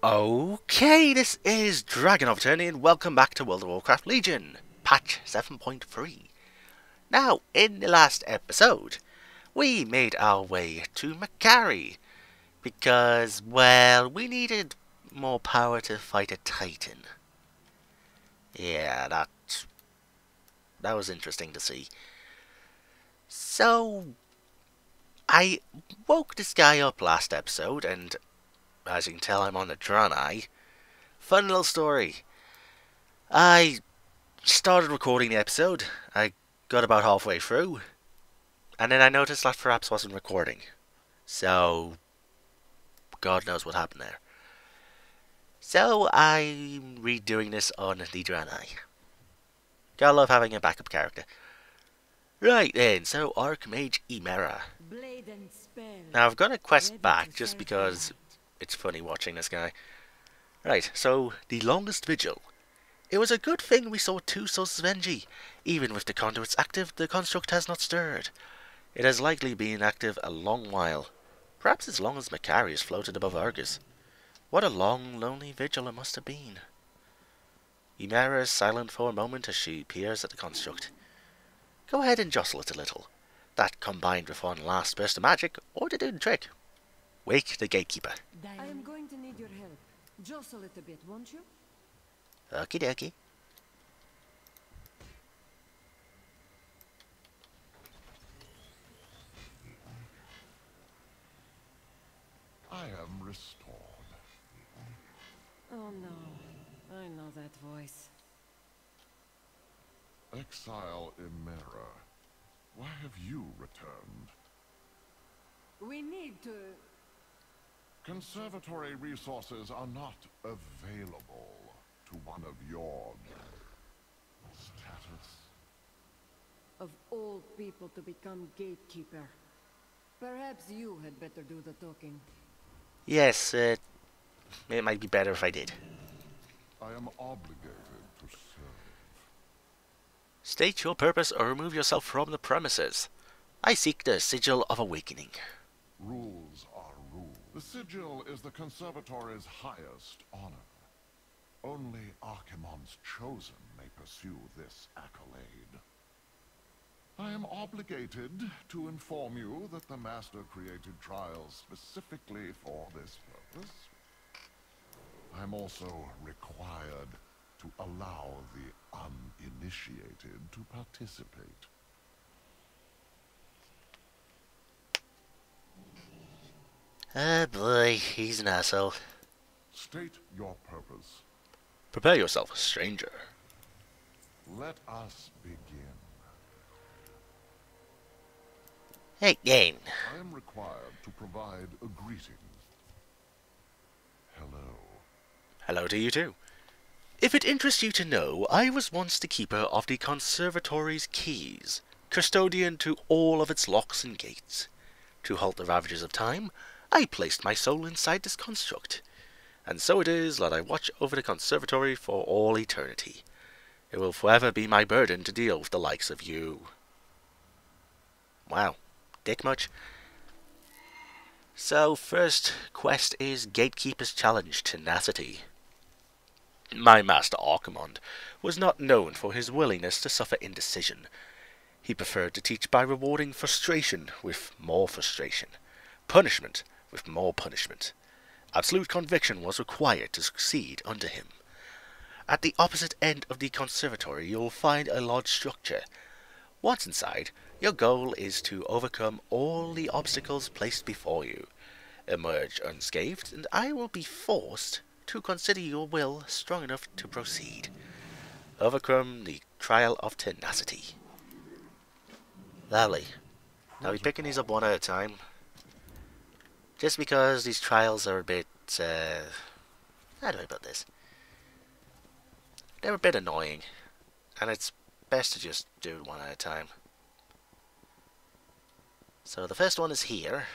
Okay, this is DragonofEternity and welcome back to World of Warcraft Legion, patch 7.3. Now, in the last episode, we made our way to Macari because, well, we needed more power to fight a Titan. Yeah, that was interesting to see. So, I woke this guy up last episode and, as you can tell, I'm on the Draenei. Fun little story. I started recording the episode. I got about halfway through, and then I noticed that perhaps wasn't recording. So, God knows what happened there. So, I'm redoing this on the Draenei. Gotta love having a backup character. Right then, so Archmage Emera. Now, I've got a quest back just because it's funny watching this guy. Right, so, the longest vigil. It was a good thing we saw 2 sources of energy. Even with the conduits active, the construct has not stirred. It has likely been active a long while. Perhaps as long as Macari has floated above Argus. What a long, lonely vigil it must have been. Emera is silent for a moment as she peers at the construct. Go ahead and jostle it a little. That combined with one last burst of magic ought to do the trick. Wake the Gatekeeper. I am going to need your help. Jostle it a bit, won't you? Okie dokie. I am restored. Oh no, I know that voice. Exile Emera, why have you returned? We need to... Conservatory resources are not available to one of your status. Of all people to become gatekeeper. Perhaps you had better do the talking. Yes, it might be better if I did. I am obligated to serve. State your purpose or remove yourself from the premises. I seek the Sigil of Awakening. Rules are rules. The sigil is the Conservatory's highest honor. Only Archimon's chosen may pursue this accolade. I am obligated to inform you that the Master created trials specifically for this purpose. I'm also required to allow the uninitiated to participate. Ah boy, he's an asshole. State your purpose. Prepare yourself, stranger. Let us begin. Hey, game. I am required to provide a greeting. Hello. Hello to you too. If it interests you to know, I was once the keeper of the Conservatory's keys, custodian to all of its locks and gates. To halt the ravages of time, I placed my soul inside this construct. And so it is that I watch over the Conservatory for all eternity. It will forever be my burden to deal with the likes of you. Wow. Dick much? So, first quest is Gatekeepers Challenge Tenacity. My master Arcane was not known for his willingness to suffer indecision. He preferred to teach by rewarding frustration with more frustration, punishment with more punishment. Absolute conviction was required to succeed under him. At the opposite end of the conservatory you will find a large structure. Once inside, your goal is to overcome all the obstacles placed before you, emerge unscathed, and I will be forced to consider your will strong enough to proceed. Overcome the trial of tenacity. Lovely. I'll be picking these up one at a time. Just because these trials are a bit, how do I put this? They're a bit annoying, and it's best to just do it one at a time. So the first one is here.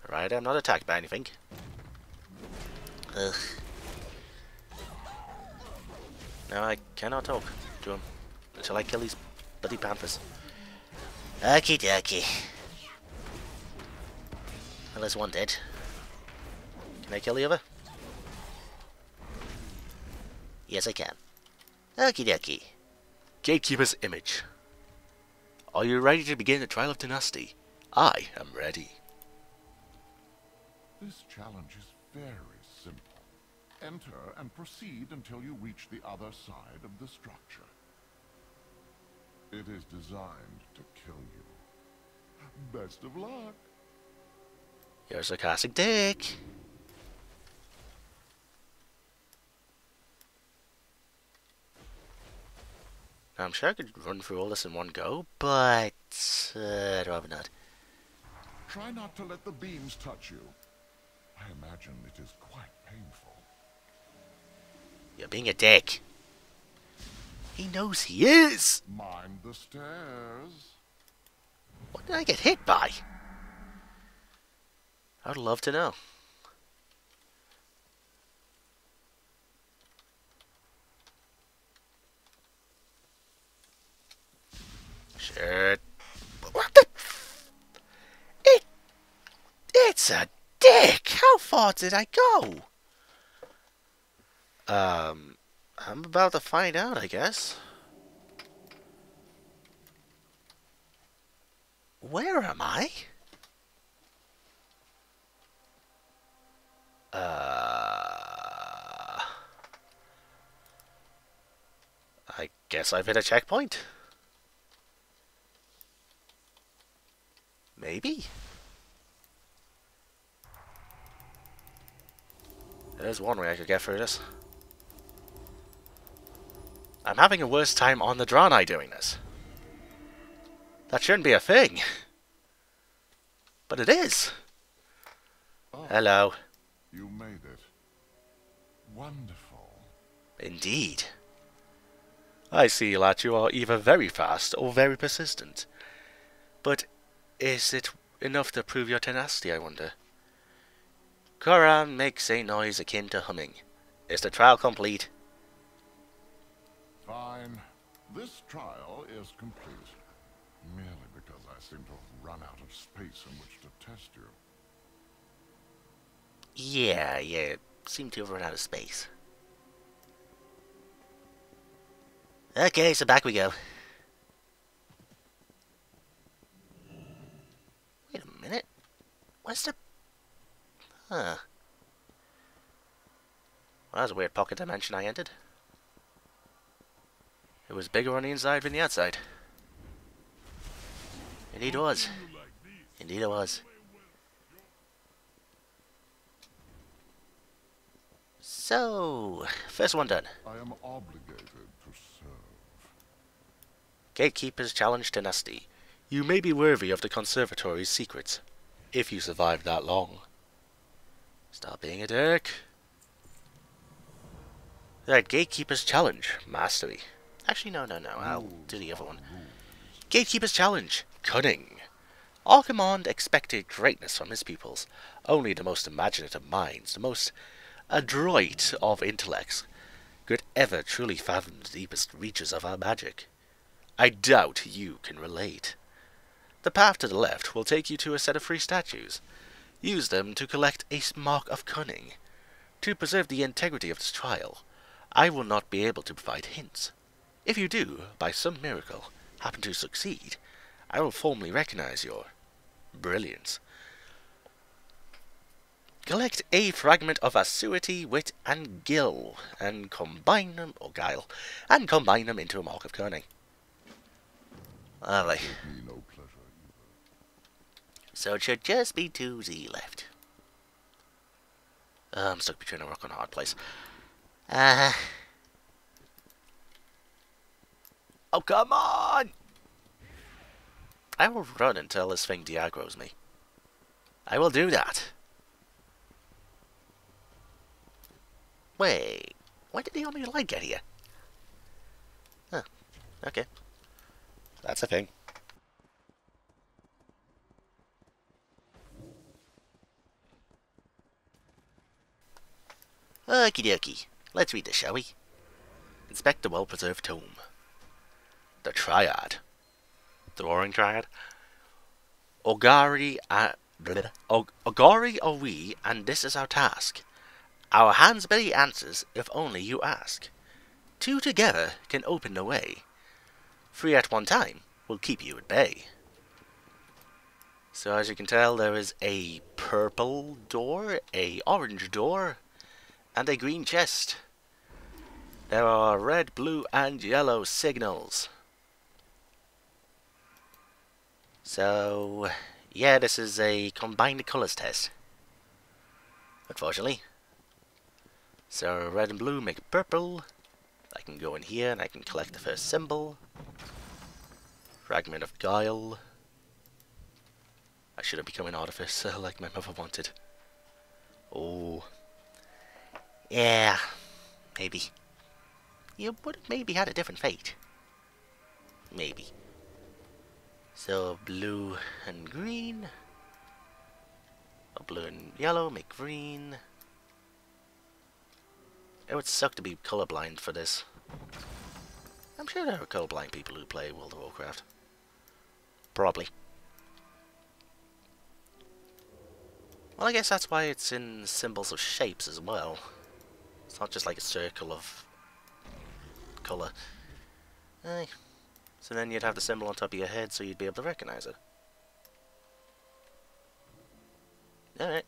Right, I'm not attacked by anything. Ugh. Now I cannot talk to him until I kill these bloody panthers. Okie dokie. Well, there's one dead. Can I kill the other? Yes, I can. Okie dokie. Gatekeeper's image. Are you ready to begin the trial of Tenacity? I am ready. This challenge is very simple. Enter and proceed until you reach the other side of the structure. It is designed to kill you. Best of luck. You're a sarcastic dick. Now, I'm sure I could run through all this in one go, but I'd rather not. Try not to let the beams touch you. I imagine it is quite painful. You're being a dick. He knows he is. Mind the stairs. What did I get hit by? I would love to know. Shit. What the? It's a dick. How far did I go? I'm about to find out, I guess. Where am I? I guess I've hit a checkpoint. Maybe? There's one way I could get through this. I'm having a worse time on the Draenei doing this. That shouldn't be a thing. But it is. Oh, hello. You made it. Wonderful. Indeed. I see, lad, you are either very fast or very persistent. But is it enough to prove your tenacity, I wonder? Quran makes a noise akin to humming. Is the trial complete? Fine. This trial is complete. Merely because I seem to have run out of space in which to test you. Yeah, seem to have run out of space. Okay, so back we go. Wait a minute. Where's the... Huh. Well, that was a weird pocket dimension I entered. It was bigger on the inside than the outside. Indeed it was. Indeed it was. So, first one done. I am obligated to serve. Gatekeepers challenge Tenacity. You may be worthy of the conservatory's secrets, if you survive that long. Stop being a dick. Right, Gatekeepers challenge. Mastery. Actually, no. I'll do the other one. Gatekeepers challenge. Cunning. Arcane expected greatness from his pupils. Only the most imaginative minds, the most adroit of intellects, could ever truly fathom the deepest reaches of our magic. I doubt you can relate. The path to the left will take you to a set of 3 statues. Use them to collect a mark of cunning. To preserve the integrity of this trial, I will not be able to provide hints. If you do, by some miracle, happen to succeed, I will formally recognize your brilliance. Collect a fragment of acuity, wit, and guile, and combine them into a mark of cunning. Lovely. Give me no pleasure either. So it should just be 2Z left. I'm stuck between a rock and a hard place. Oh, come on! I will run until this thing de-aggroes me. I will do that. Wait, why did the only light get here? Huh, okay. That's a thing. Okie dokie. Let's read this, shall we? Inspect the well-preserved tome. The Triad. The Roaring Triad? Ogari are we, and this is our task. Our hands bear the answers if only you ask. 2 together can open the way. 3 at one time will keep you at bay. So as you can tell, there is a purple door, a orange door, and a green chest. There are red, blue, and yellow signals. So, yeah, this is a combined colours test, unfortunately. So red and blue make purple. I can go in here and I can collect the first symbol. Fragment of Guille. I should have become an artificer like my mother wanted. Oh. Yeah. Maybe. You would have maybe had a different fate. Maybe. So blue and green. Or blue and yellow make green. It would suck to be colorblind for this. I'm sure there are colorblind people who play World of Warcraft. Probably. Well, I guess that's why it's in symbols of shapes as well. It's not just like a circle of colour. Aye. So then you'd have the symbol on top of your head so you'd be able to recognize it. Alright.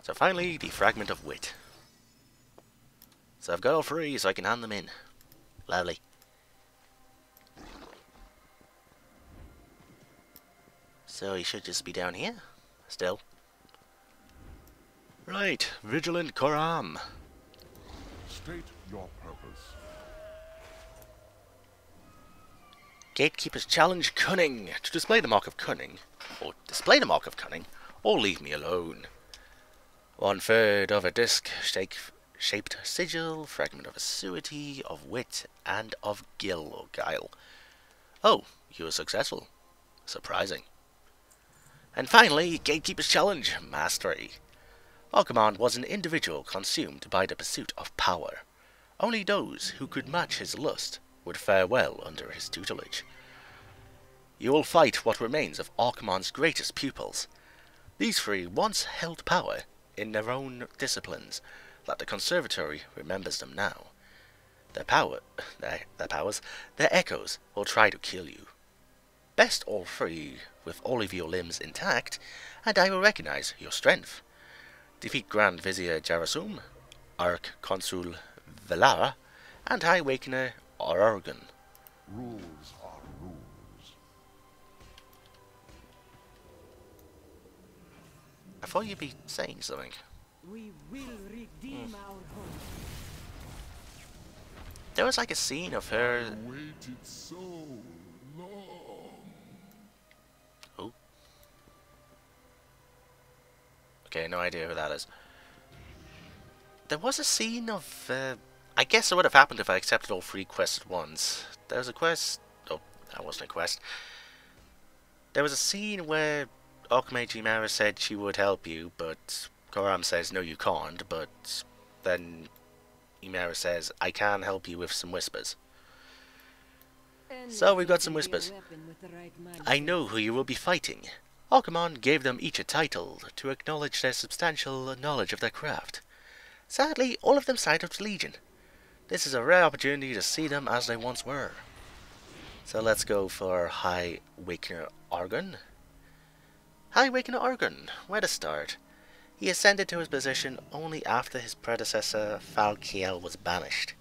So finally, the Fragment of Wit. So I've got all 3 so I can hand them in. Lovely. So he should just be down here. Still. Right, Vigilant Koram. State your purpose. Gatekeepers challenge cunning. To display the mark of cunning, or leave me alone. 1/3 of a disc shaped sigil, fragment of acuity, of wit, and of guile. Oh, you were successful. Surprising. And finally, Gatekeepers challenge mastery. Arcane was an individual consumed by the pursuit of power. Only those who could match his lust would fare well under his tutelage. You will fight what remains of Arcane's greatest pupils. These 3 once held power in their own disciplines, that the Conservatory remembers them now. Their powers, their echoes will try to kill you. Best all 3 with all of your limbs intact, and I will recognize your strength. Defeat Grand Vizier Jarasum, Arch-Consul Velara, and High Awakener Organ. Rules are rules. I thought you'd be saying something. We will redeem our home. There was like a scene of her. Waited so long. Oh. Okay, no idea who that is. There was a scene of. I guess it would have happened if I accepted all 3 quests at once. There was a quest. Oh, that wasn't a quest. There was a scene where Archmage Ymera said she would help you, but Koram says no, you can't. But then Ymera says I can help you with some whispers. So we've got some whispers. I know who you will be fighting. Arcane gave them each a title to acknowledge their substantial knowledge of their craft. Sadly, all of them sided with Legion. This is a rare opportunity to see them as they once were. So let's go for High Awakener Organ. High Awakener Organ, where to start? He ascended to his position only after his predecessor Falkiel was banished.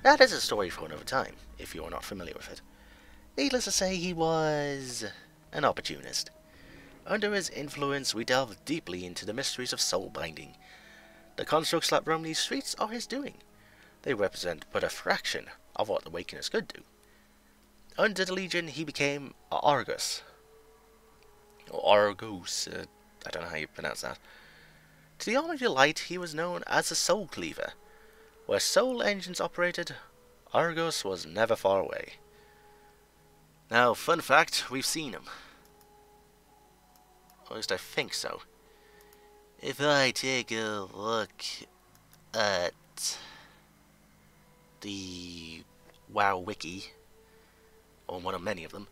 That is a story for another time, if you are not familiar with it. Needless to say, he was an opportunist. Under his influence, we delve deeply into the mysteries of soul binding. The constructs that roam these streets are his doing. They represent but a fraction of what the Awakeners could do. Under the Legion, he became Argus. Or Argos, I don't know how you pronounce that. To the Army of Light, he was known as the Soul Cleaver. Where soul engines operated, Argus was never far away. Now, fun fact, we've seen him. At least I think so. If I take a look at the WoW wiki, or one of many of them,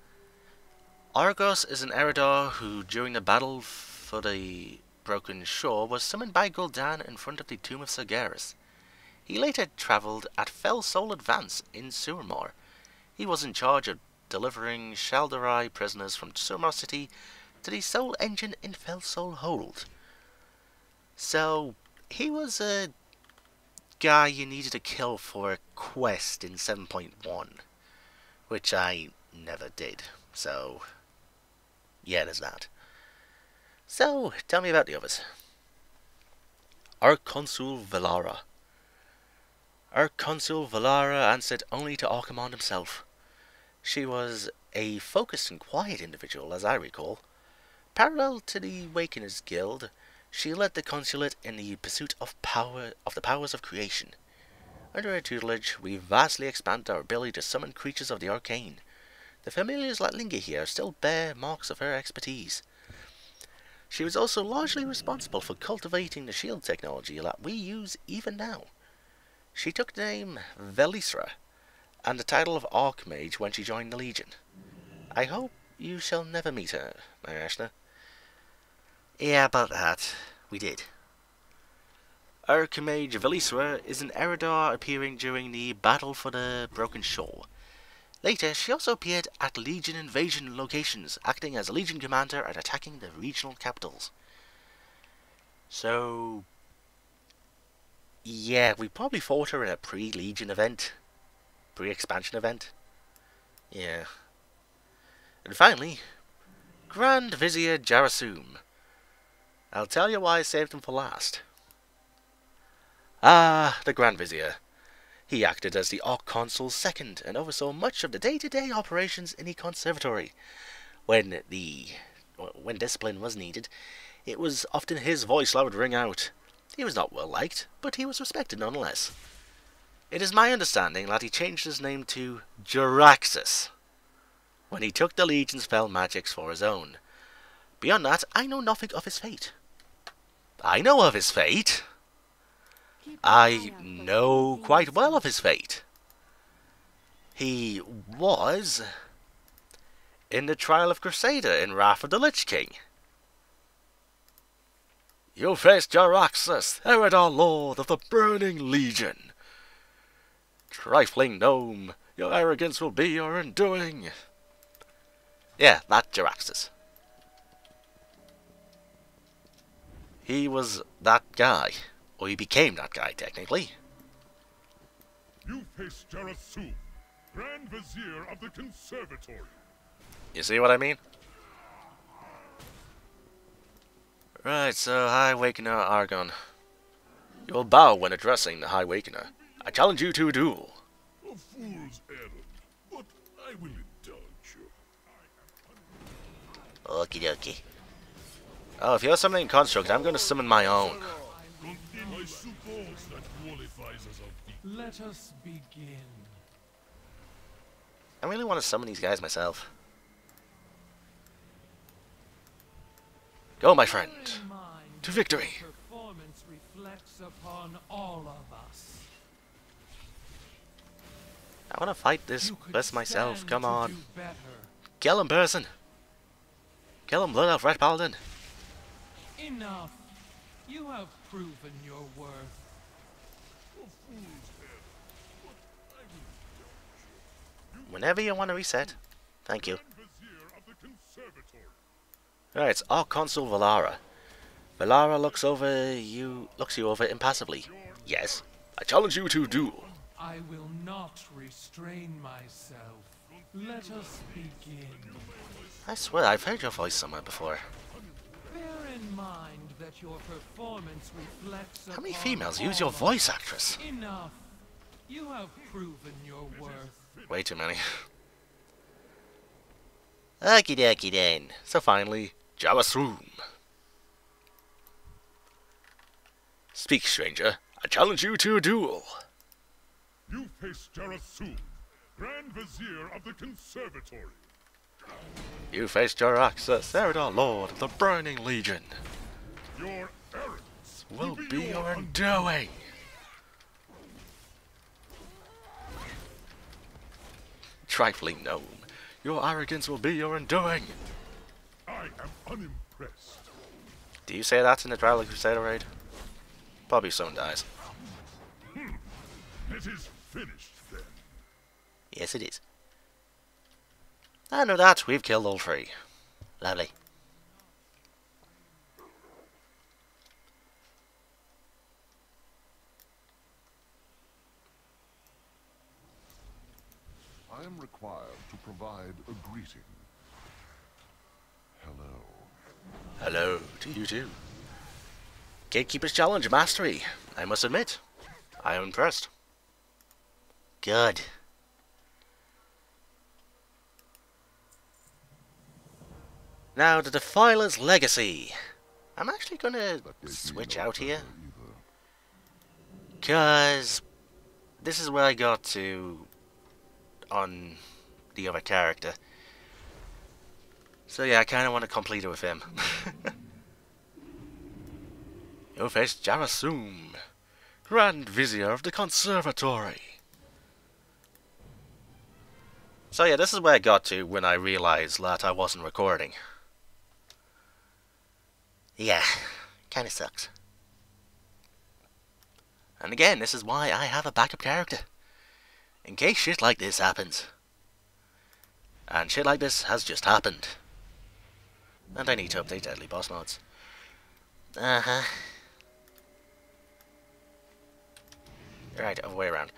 Argos is an Eridar who, during the battle for the Broken Shore, was summoned by Gul'dan in front of the tomb of Sargeras. He later travelled at Fell Soul Advance in Suramore. He was in charge of delivering Shaldarai prisoners from Suramore City to the Soul Engine in Fell Soul Hold. So, he was a guy you needed to kill for a quest in 7.1, which I never did, so yeah, there's that. So, tell me about the others. Archconsul Valara. Archconsul Valara answered only to Archimonde himself. She was a focused and quiet individual, as I recall. Parallel to the Wakeners Guild, she led the consulate in the pursuit of the powers of creation. Under her tutelage, we vastly expanded our ability to summon creatures of the arcane. The familiars that linger here still bear marks of her expertise. She was also largely responsible for cultivating the shield technology that we use even now. She took the name Velisra and the title of Archmage when she joined the Legion. I hope you shall never meet her, my Ashna. Yeah, about that. We did. Archmage Velisra is an Eridar appearing during the Battle for the Broken Shore. Later, she also appeared at Legion invasion locations, acting as a Legion commander and attacking the regional capitals. So, yeah, we probably fought her in a pre-Legion event. Pre-expansion event. Yeah. And finally, Grand Vizier Jarasum. I'll tell you why I saved him for last. Ah, the Grand Vizier. He acted as the Archconsul's second and oversaw much of the day-to-day operations in the conservatory. When discipline was needed, it was often his voice that would ring out. He was not well liked, but he was respected nonetheless. It is my understanding that he changed his name to Jaraxxus when he took the Legion's spell magics for his own. Beyond that, I know nothing of his fate. I know of his fate. I know quite well of his fate. He was in the trial of Crusader in Wrath of the Lich King. You face Jaraxxus, Eridar Lord of the Burning Legion. Trifling gnome, your arrogance will be your undoing. Yeah, that Jaraxxus. He was that guy. Or he became that guy, technically. You face Jarasum, Grand Vizier of the Conservatory. You see what I mean? Right, so High Wakener Argon. You will bow when addressing the High Wakener. I challenge you to a duel. A fool's errand, but I will indulge you. Okie dokie. Oh, if you're summoning Construct, I'm going to summon my own. I suppose that qualifies as a... Let us begin. I really want to summon these guys myself. Go, my friend. To victory. Performance reflects upon all of us. I want to fight this myself. Stand Come to on. do better. Kill him, person. Kill him, Blood Elf Red Paladin. Enough. You have proven your worth. A fool's errand, but I will indulge you. Whenever you want to reset. Thank you. Grand Vizier of the Conservatory. Right, it's Archconsul Valara. Valara looks you over impassively. Yes, I challenge you to duel. I will not restrain myself. Let us begin. I swear I've heard your voice somewhere before. Bear in mind that your performance reflects How many upon females use all your of voice us. actress? Enough. You have proven your worth. Way too many. Okie dokie then. So finally, Jarasum. Speak, stranger. I challenge you to a duel. You face Jarasum, Grand Vizier of the Conservatory. You face Jaraxxus, Eridar Lord of the Burning Legion. Your arrogance Will be your undoing. Trifling gnome. Your arrogance will be your undoing. I am unimpressed. Do you say that in the Trial of Crusader raid? Probably someone dies. It is finished then. Yes, it is. And with that, we've killed all three. Lovely. I am required to provide a greeting. Hello. Hello to you too. Gatekeepers Challenge Mastery. I must admit, I am impressed. Good. Now, the Defiler's Legacy. I'm actually going to switch out here. Because this is where I got to on the other character. So yeah, I kind of want to complete it with him. You face Jarasum, Grand Vizier of the Conservatory. So yeah, this is where I got to when I realized that I wasn't recording. Yeah, kinda sucks. And again, this is why I have a backup character. In case shit like this happens. And shit like this has just happened. And I need to update Deadly Boss mods. Uh-huh. Right, other way around.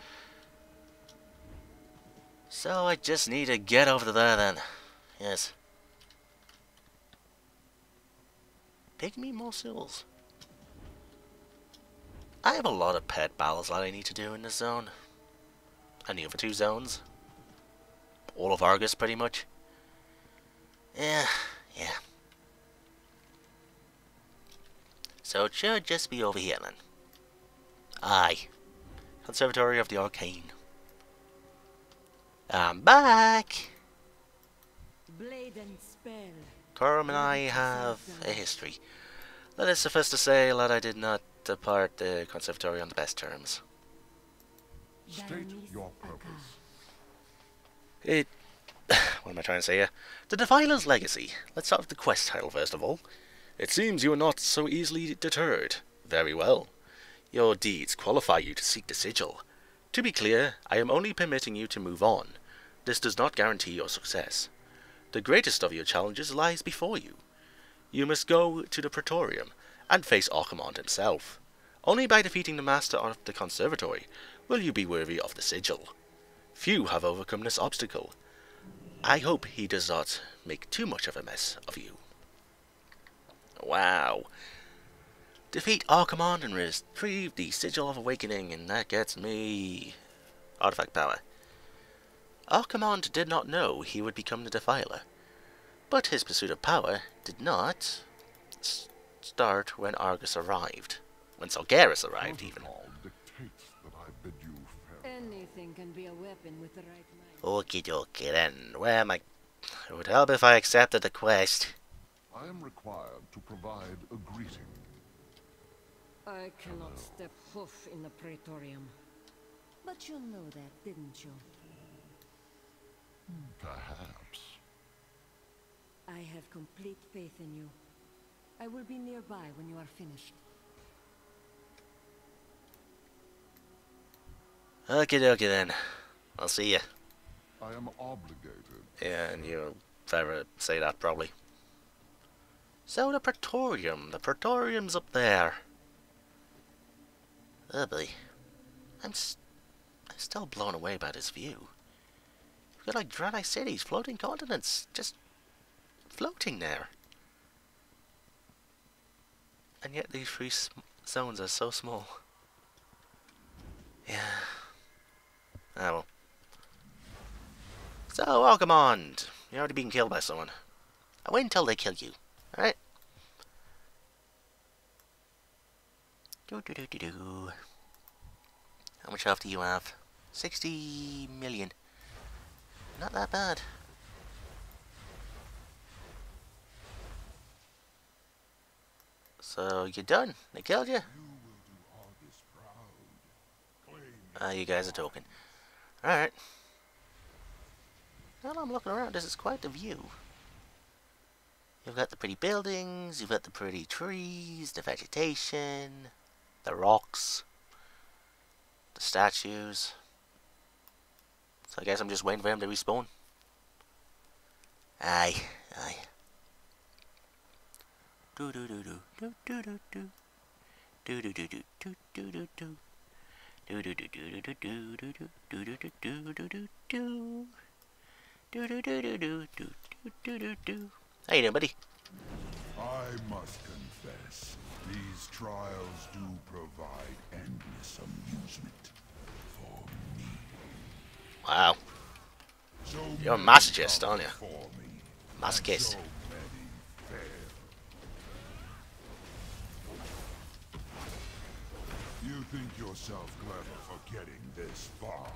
So I just need to get over there then. Yes. Pick me more souls. I have a lot of pet battles that I need to do in this zone. And the other two zones. All of Argus, pretty much. Yeah. So it should just be over here then. Aye. Conservatory of the Arcane. I'm back! Blade and spell. Corum and I have a history. Let it suffice to say that I did not depart the Conservatory on the best terms. State your purpose. What am I trying to say here? The Defiler's Legacy. Let's start with the quest title first of all. It seems you are not so easily deterred. Very well. Your deeds qualify you to seek the sigil. To be clear, I am only permitting you to move on. This does not guarantee your success. The greatest of your challenges lies before you. You must go to the Praetorium and face Arcane himself. Only by defeating the Master of the Conservatory will you be worthy of the sigil. Few have overcome this obstacle. I hope he does not make too much of a mess of you. Wow. Defeat Arcane and retrieve the Sigil of Awakening, and that gets me artifact power. Arcane did not know he would become the Defiler, but his pursuit of power did not start when Argus arrived. When Salgaris arrived, even. Protocol dictates that I bid you farewell. Anything can be a weapon with the right mind. Okie dokie then. Where am I? It would help if I accepted the quest. I am required to provide a greeting. I cannot step hoof in the Praetorium. But you know that, didn't you? Perhaps. I have complete faith in you. I will be nearby when you are finished. Okie dokie then. I'll see ya. I am obligated. Yeah, and you'll ever say that probably. So the Praetorium. The Praetorium's up there. Oh boy. I'm still blown away by this view. You've got like Draenei cities, floating continents, just floating there. And yet these three zones are so small. Yeah. Ah well. So, Arcane, you're already being killed by someone. I wait until they kill you. Alright? Do. How much health do you have? 60 million. Not that bad. So, you're done. They killed you? Ah, you guys are talking. Alright. Well, I'm looking around. This is quite the view. You've got the pretty buildings, you've got the pretty trees, the vegetation, the rocks, the statues. So I guess I'm just waiting for him to respawn. Aye, aye. Do do do do do do do do. Do do do do do do do do. Do do do do do do do do do do do do do do do. Do do do do do do do do do. How you doing, buddy? I must confess, these trials do provide endless amusement for me. Wow. So You're a many masochist, come aren't you? for me, and Masochist. so many fail. You think yourself clever for getting this far,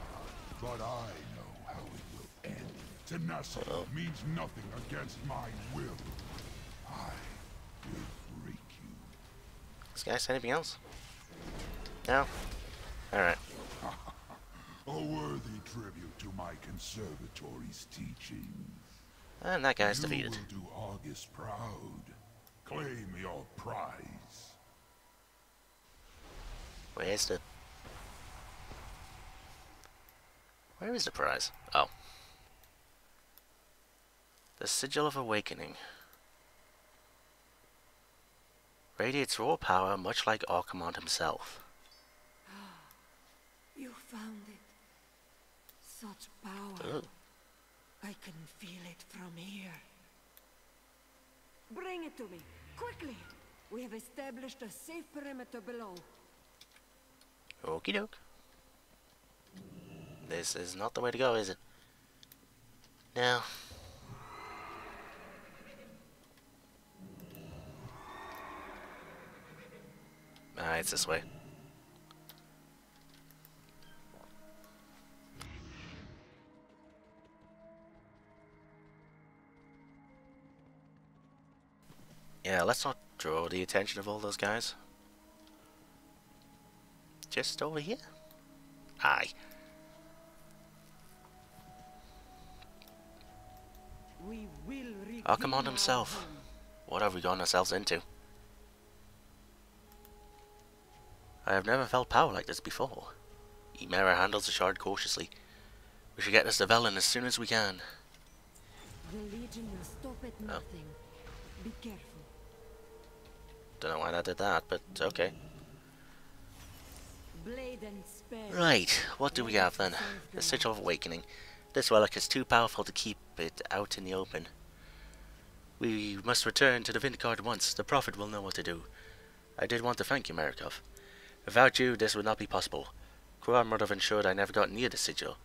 but I know how it will end. Tenacity means nothing against my will. I will break you. This guy say anything else? No? Alright. A worthy tribute to my conservatory's teachings. And that guy's defeated. You will do August proud. Claim your prize. Where's the... Where is the prize? Oh. The Sigil of Awakening. Radiates raw power much like Arcane himself. You found it. Such power. Ooh. I can feel it from here. Bring it to me, quickly. We have established a safe perimeter below. Okie doke. This is not the way to go, is it? No. Ah, it's this way. Yeah, let's not draw the attention of all those guys. Just over here? Aye. We will Arcane himself. What have we gotten ourselves into? I have never felt power like this before. Emera handles the shard cautiously. We should get this to Velen as soon as we can. The Legion will stop at nothing. Be careful. Don't know why that did that, but okay. Blade and spear. Right, what do we have then? The Sigil of Awakening. This relic is too powerful to keep it out in the open. We must return to the Vindicator at once. The Prophet will know what to do. I did want to thank you, Marikov. Without you, this would not be possible. Quran would have ensured I never got near the Sigil.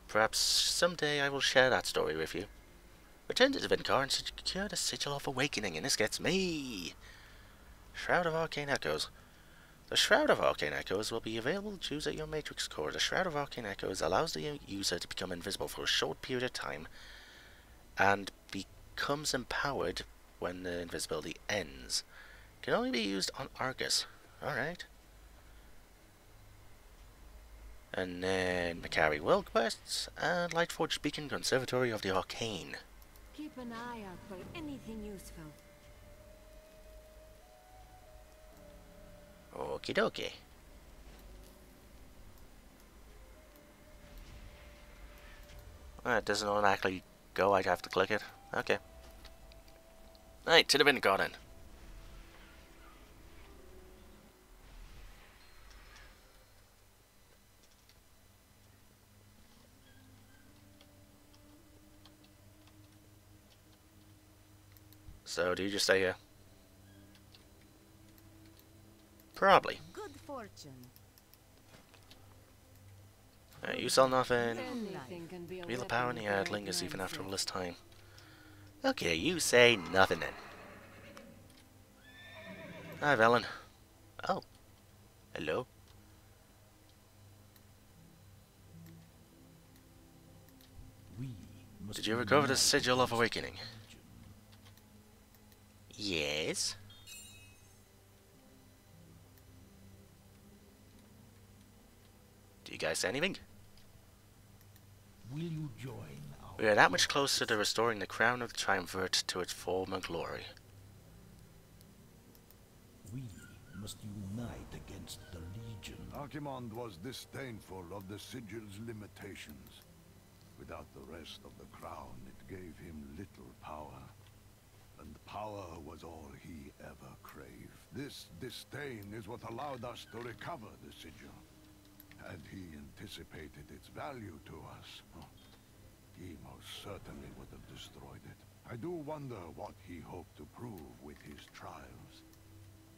Perhaps someday I will share that story with you. Return to the Vindicator and secure the Sigil of Awakening, and this gets me. Shroud of Arcane Echoes. The Shroud of Arcane Echoes will be available to choose at your Matrix core. The Shroud of Arcane Echoes allows the user to become invisible for a short period of time and becomes empowered when the invisibility ends. Can only be used on Argus. Alright. And then Macari World Quests and Lightforged Beacon Conservatory of the Arcane. Keep an eye out for anything useful. Okie dokie. It doesn't automatically go, I'd have to click it. Okay. Right, to the Vindicator then. So, do you just stay here? Probably. Good fortune. You sell nothing. Anything can be a Feel the weapon power in the with air, the it right lingers even after all mindset. this time. Okay, you say nothing then. Hi, Velen. Oh. Hello. Did you recover the Sigil of Awakening? Yes. Do you guys say anything? Will you join our We are that much closer to restoring the crown of the Triumvirate to its former glory. We must unite against the Legion. Archimond was disdainful of the sigil's limitations. Without the rest of the crown, it gave him little power. And power was all he ever craved. This disdain is what allowed us to recover the sigil. Had he anticipated its value to us, he most certainly would have destroyed it. I do wonder what he hoped to prove with his trials.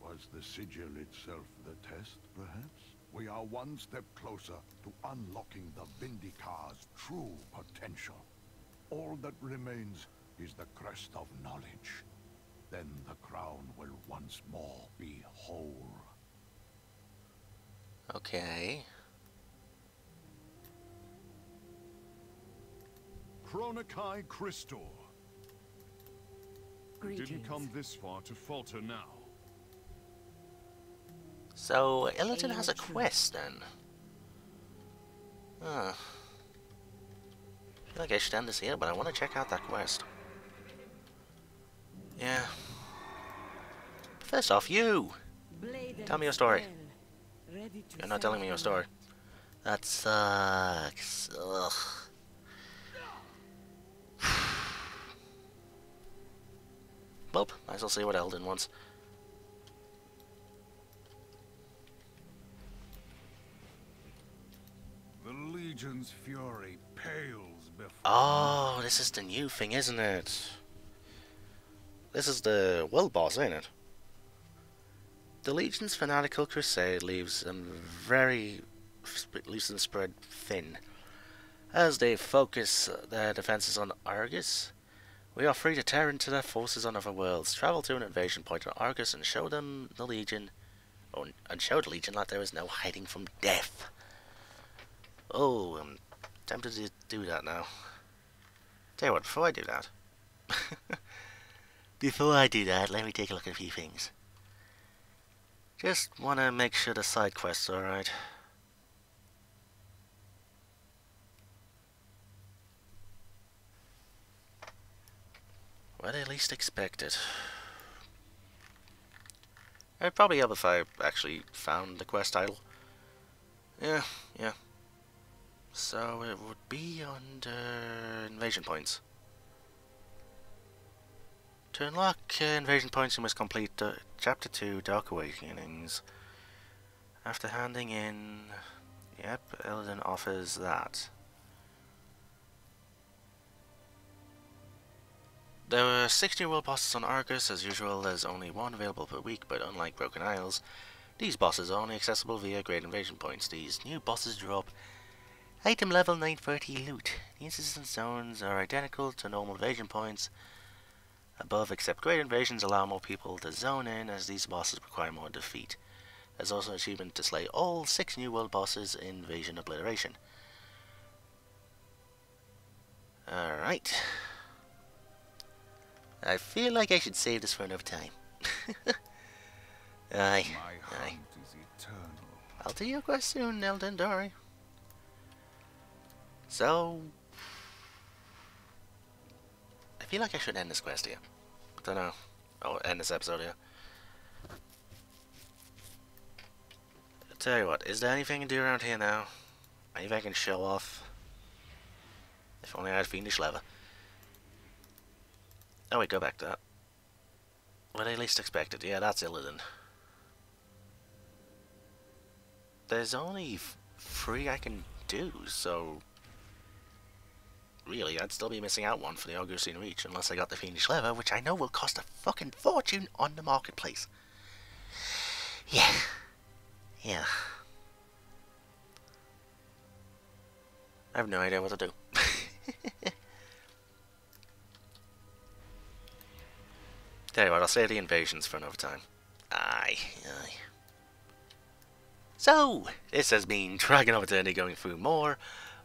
Was the sigil itself the test, perhaps? We are one step closer to unlocking the Vindicar's true potential. All that remains is the crest of knowledge. Then the crown will once more be whole. Okay. Chronikai Christor. We didn't Greetings. come this far to falter now. So, Illidan has a quest then. Huh. I feel like I should end this here, but I want to check out that quest. Yeah. First off, you! Tell me your story. You're not telling me your story. That sucks. Ugh. Well, might as well see what Eldon wants. The Legion's fury pales before... Oh, this is the new thing, isn't it? This is the world boss, ain't it? The Legion's fanatical crusade leaves them spread thin. As they focus their defenses on Argus, we are free to tear into their forces on other worlds, travel to an invasion point on Argus and show them the Legion, and show the Legion that there is no hiding from death. Oh, I'm tempted to do that now. Tell you what, before I do that, let me take a look at a few things. Just want to make sure the side quests are alright. Where they least expected. I'd probably help if I actually found the quest title. Yeah. So it would be under invasion points. To unlock invasion points, you must complete Chapter 2, Dark Awakenings. After handing in... Yep, Illidan offers that. There were 6 new world bosses on Argus. As usual, there's only one available per week, but unlike Broken Isles, these bosses are only accessible via Great Invasion Points. These new bosses drop item level 930 loot. The instance zones are identical to normal invasion points above, except Great Invasions allow more people to zone in, as these bosses require more defeat. There's also an achievement to slay all 6 new world bosses in Invasion Obliteration. Alright. I feel like I should save this for another time. Aye. My hunt is eternal. I'll do your quest soon, Eldon, don't worry. So... I feel like I should end this quest here. Don't know. Oh, end this episode here. I'll tell you what, is there anything I can do around here now? Anything I can show off? If only I had Fiendish Leather. Oh wait, go back to that. What I least expected. Yeah, that's Illidan. There's only 3 I can do, so... Really, I'd still be missing out one for the Augustine Reach, unless I got the Fiendish Leather, which I know will cost a fucking fortune on the marketplace. Yeah. I have no idea what to do. Tell you what, I'll save the invasions for another time. Aye. So, this has been DragonofEternity going through more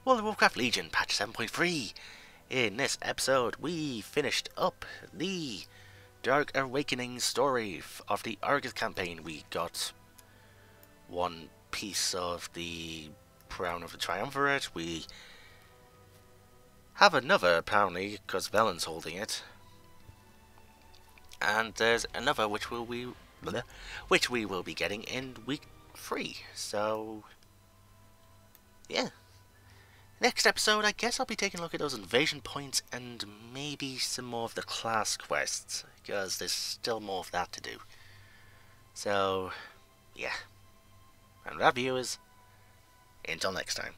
World of Warcraft Legion patch 7.3. In this episode, we finished up the Dark Awakening story of the Argus campaign. We got one piece of the Crown of the Triumvirate. We have another, apparently, because Velen's holding it. And there's another which we which we will be getting in week 3. So, yeah. Next episode, I guess I'll be taking a look at those invasion points and maybe some more of the class quests, because there's still more of that to do. So, yeah. And with that, viewers, until next time.